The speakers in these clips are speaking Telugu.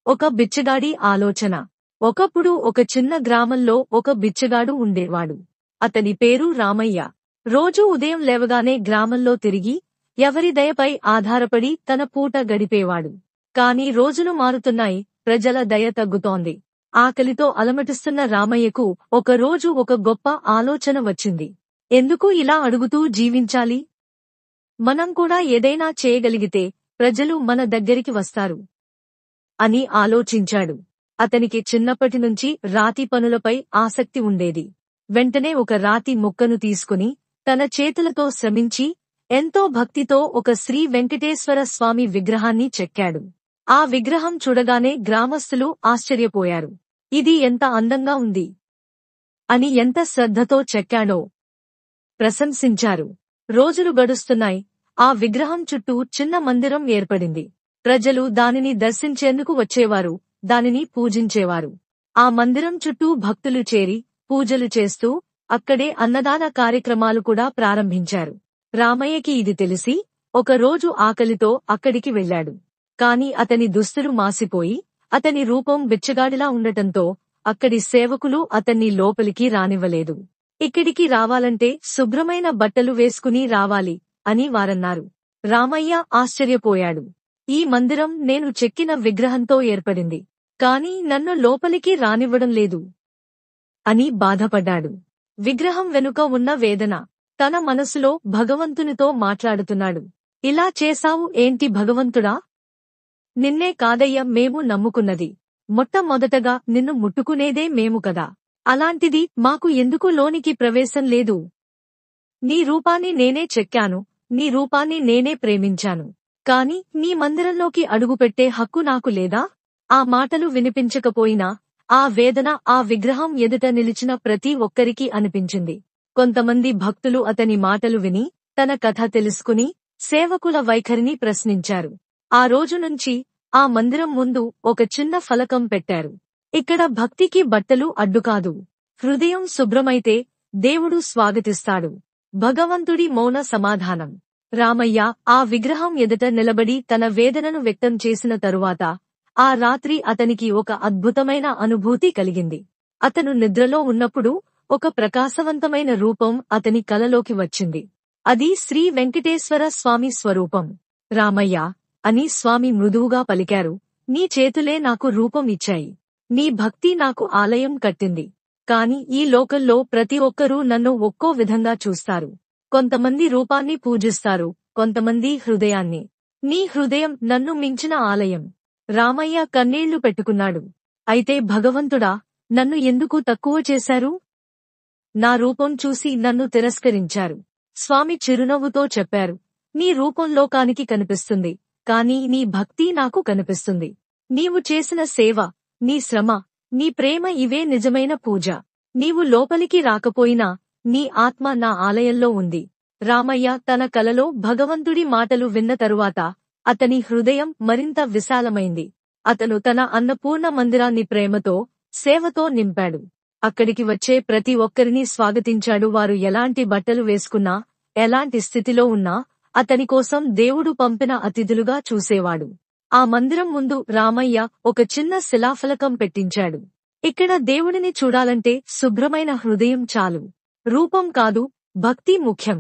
ఒక బిచ్చగాడి ఆలోచన. ఒకప్పుడు ఒక చిన్న గ్రామంలో ఒక బిచ్చగాడు ఉండేవాడు. అతని పేరు రామయ్య. రోజూ ఉదయం లేవగానే గ్రామంలో తిరిగి ఎవరి దయపై ఆధారపడి తన పూట గడిపేవాడు. కాని రోజులు మారుతున్నాయి, ప్రజల దయ తగ్గుతోంది. ఆకలితో అలమటిస్తున్న రామయ్యకు ఒకరోజు ఒక గొప్ప ఆలోచన వచ్చింది. ఎందుకు ఇలా అడుగుతూ జీవించాలి? మనం కూడా ఏదైనా చేయగలిగితే ప్రజలు మన దగ్గరికి వస్తారు అని ఆలోచించాడు. అతనికి చిన్నప్పటినుంచి రాతి పనులపై ఆసక్తి ఉండేది. వెంటనే ఒక రాతి ముక్కను తీసుకుని తన చేతులతో శ్రమించి ఎంతో భక్తితో ఒక శ్రీ వెంకటేశ్వర స్వామి విగ్రహాన్ని చెక్కాడు. ఆ విగ్రహం చూడగానే గ్రామస్తులు ఆశ్చర్యపోయారు. ఇది ఎంత అందంగా ఉంది అని ఎంత శ్రద్ధతో చెక్కాడో ప్రశంసించారు. రోజులు గడుస్తున్నాయి. ఆ విగ్రహం చుట్టూ చిన్న మందిరం ఏర్పడింది. ప్రజలు దానిని దర్శించేందుకు వచ్చేవారు, దానిని పూజించేవారు. ఆ మందిరం చుట్టూ భక్తులు చేరి పూజలు చేస్తూ అక్కడే అన్నదాన కార్యక్రమాలు కూడా ప్రారంభించారు. రామయ్యకి ఇది తెలిసి ఒకరోజు ఆకలితో అక్కడికి వెళ్లాడు. కాని అతని దుస్తులు మాసిపోయి అతని రూపం బిచ్చగాడిలా ఉండటంతో అక్కడి సేవకులు అతన్ని లోపలికి రానివ్వలేదు. ఇక్కడికి రావాలంటే శుభ్రమైన బట్టలు వేసుకుని రావాలి అని వారన్నారు. రామయ్య ఆశ్చర్యపోయాడు. ఈ మందిరం నేను చెక్కిన విగ్రహంతో ఏర్పడింది, కాని నన్ను లోపలికి రానివ్వడం లేదు అని బాధపడ్డాడు. విగ్రహం వెనుక ఉన్న వేదన. తన మనసులో భగవంతునితో మాట్లాడుతున్నాడు. ఇలా చేశావు ఏంటి భగవంతుడా? నిన్నే కాదయ్య మేము నమ్ముకున్నది. మొట్టమొదటగా నిన్ను ముట్టుకునేదే మేము కదా. అలాంటిది మాకు ఎందుకు లోనికి ప్రవేశం లేదు? నీ రూపాన్ని నేనే చెక్కాను, నీ రూపాన్ని నేనే ప్రేమించాను. కాని నీ మందిరంలోకి అడుగుపెట్టే హక్కు నాకు లేదా? ఆ మాటలు వినిపించకపోయినా ఆ వేదన ఆ విగ్రహం ఎదుట నిలిచిన ప్రతి ఒక్కరికి అనిపించింది. కొంతమంది భక్తులు అతని మాటలు విని తన కథ తెలుసుకుని సేవకుల వైఖరిని ప్రశ్నించారు. ఆ రోజు నుంచి ఆ మందిరం ముందు ఒక చిన్న ఫలకం పెట్టారు. ఇక్కడ భక్తికి బట్టలు అడ్డుకాదు. హృదయం శుభ్రమైతే దేవుడు స్వాగతిస్తాడు. భగవంతుడి మౌన సమాధానం. రామయ్య ఆ విగ్రహం ఎదుట నిలబడి తన వేదనను వ్యక్తం చేసిన తరువాత ఆ రాత్రి అతనికి ఒక అద్భుతమైన అనుభూతి కలిగింది. అతను నిద్రలో ఉన్నప్పుడు ఒక ప్రకాశవంతమైన రూపం అతని కలలోకి వచ్చింది. అది శ్రీ వెంకటేశ్వర స్వామి స్వరూపం. రామయ్య అని స్వామి మృదువుగా పలికారు. నీ చేతులే నాకు రూపం ఇచ్చాయి. నీ భక్తి నాకు ఆలయం కట్టింది. కాని ఈ లోకంలో ప్రతి ఒక్కరూ నన్ను ఒక్కో విధంగా చూస్తారు. కొంతమంది రూపాన్ని పూజిస్తారు, కొంతమంది హృదయాన్ని. నీ హృదయం నన్ను మించిన ఆలయం. రామయ్య కన్నీళ్లు పెట్టుకున్నాడు. అయితే భగవంతుడా, నన్ను ఎందుకు తక్కువ చేశారు? నా రూపం చూసి నన్ను తిరస్కరించారు. స్వామి చిరునవ్వుతో చెప్పారు, నీ రూపం లోకానికి కనిపిస్తుంది, కాని నీ భక్తి నాకు కనిపిస్తుంది. నీవు చేసిన సేవ, నీ శ్రమ, నీ ప్రేమ ఇవే నిజమైన పూజ. నీవు లోపలికి రాకపోయినా నీ ఆత్మ నా ఆలయంలో ఉంది. రామయ్య తన కలలో భగవంతుడి మాటలు విన్న తరువాత అతని హృదయం మరింత విశాలమైంది. అతను తన అన్నపూర్ణ మందిరాన్ని ప్రేమతో, సేవతో నింపాడు. అక్కడికి వచ్చే ప్రతి ఒక్కరిని స్వాగతించాడు. వారు ఎలాంటి బట్టలు వేసుకున్నా, ఎలాంటి స్థితిలో ఉన్నా అతని కోసం దేవుడు పంపిన అతిథులుగా చూసేవాడు. ఆ మందిరం ముందు రామయ్య ఒక చిన్న శిలాఫలకం పెట్టించాడు. ఇక్కడ దేవుడిని చూడాలంటే శుభ్రమైన హృదయం చాలు. రూపం కాదు, భక్తి ముఖ్యం.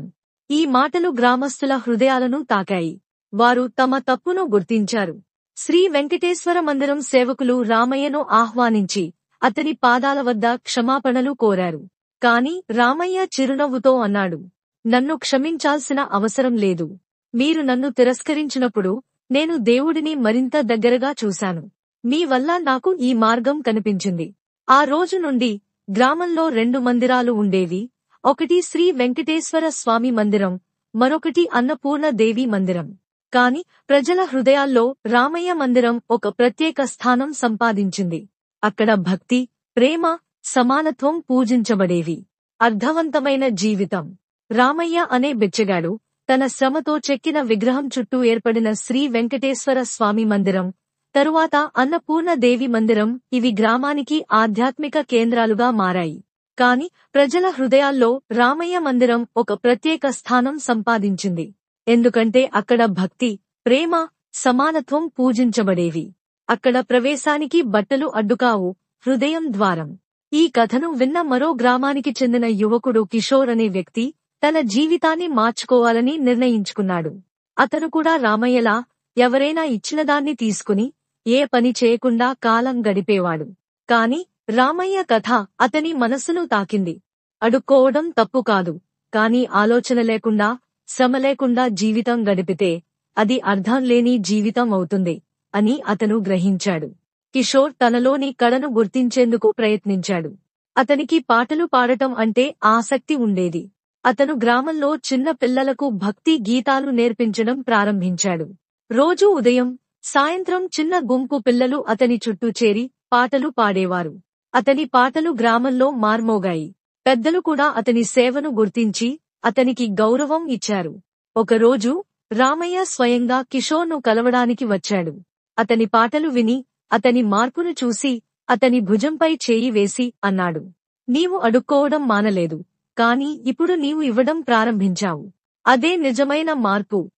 ఈ మాటలు గ్రామస్తుల హృదయాలను తాకాయి. వారు తమ తప్పును గుర్తించారు. శ్రీ వెంకటేశ్వర మందిరం సేవకులు రామయ్యను ఆహ్వానించి అతని పాదాల వద్ద క్షమాపణలు కోరారు. కాని రామయ్య చిరునవ్వుతో అన్నాడు, నన్ను క్షమించాల్సిన అవసరం లేదు. మీరు నన్ను తిరస్కరించినప్పుడు నేను దేవుడిని మరింత దగ్గరగా చూశాను. మీ వల్ల నాకు ఈ మార్గం కనిపించింది. ఆ రోజు నుండి గ్రామంలో 2 మందిరాలు ఉండేవి. ఒకటి శ్రీ వెంకటేశ్వర స్వామి మందిరం, మరొకటి అన్నపూర్ణ దేవి మందిరం. కాని ప్రజల హృదయాల్లో రామయ్య మందిరం ఒక ప్రత్యేక స్థానం సంపాదించింది. అక్కడ భక్తి, ప్రేమ, సమానత్వం పూజించబడేవి. అర్థవంతమైన జీవితం. రామయ్య అనే బిచ్చగాడు తన శ్రమతో చెక్కిన విగ్రహం చుట్టూ ఏర్పడిన శ్రీ వెంకటేశ్వర స్వామి మందిరం, తరువాత అన్నపూర్ణ దేవి మందిరం ఇవి గ్రామానికి ఆధ్యాత్మిక కేంద్రాలుగా మారాయి. కాని ప్రజల హృదయాల్లో రామయ్య మందిరం ఒక ప్రత్యేక స్థానం సంపాదించింది. ఎందుకంటే అక్కడ భక్తి, ప్రేమ, సమానత్వం పూజించబడేవి. అక్కడ ప్రవేశానికి బట్టలు అడ్డుకావు, హృదయం ద్వారం. ఈ కథను విన్న మరో గ్రామానికి చెందిన యువకుడు కిషోర్ అనే వ్యక్తి తన జీవితాన్ని మార్చుకోవాలని నిర్ణయించుకున్నాడు. అతను కూడా రామయ్యలా ఎవరైనా ఇచ్చినదాన్ని తీసుకుని ఏ పని చేయకుండా కాలం గడిపేవాడు. కాని రామయ్య కథ అతని మనస్సును తాకింది. అడుక్కోవడం తప్పు కాదు, కాని ఆలోచన లేకుండా, శ్రమ లేకుండా జీవితం గడిపితే అది అర్థం లేని జీవితం అవుతుంది అని అతను గ్రహించాడు. కిషోర్ తనలోని కళను గుర్తించేందుకు ప్రయత్నించాడు. అతనికి పాటలు పాడటం అంటే ఆసక్తి ఉండేది. అతను గ్రామంలో చిన్న పిల్లలకు భక్తి గీతాలు నేర్పించడం ప్రారంభించాడు. రోజూ ఉదయం, సాయంత్రం చిన్న గుంపు పిల్లలు అతని చుట్టూ చేరి పాటలు పాడేవారు. అతని పాటలు గ్రామంలో మార్మోగాయి. పెద్దలు కూడా అతని సేవను గుర్తించి అతనికి గౌరవం ఇచ్చారు. ఒకరోజు రామయ్య స్వయంగా కిషోర్ను కలవడానికి వచ్చాడు. అతని పాటలు విని, అతని మార్పును చూసి అతని భుజంపై చేయి వేసి అన్నాడు, "నీవు అడుక్కోవడం మానలేదు, కాని ఇప్పుడు నీవు ఇవ్వడం ప్రారంభించావు. అదే నిజమైన మార్పు."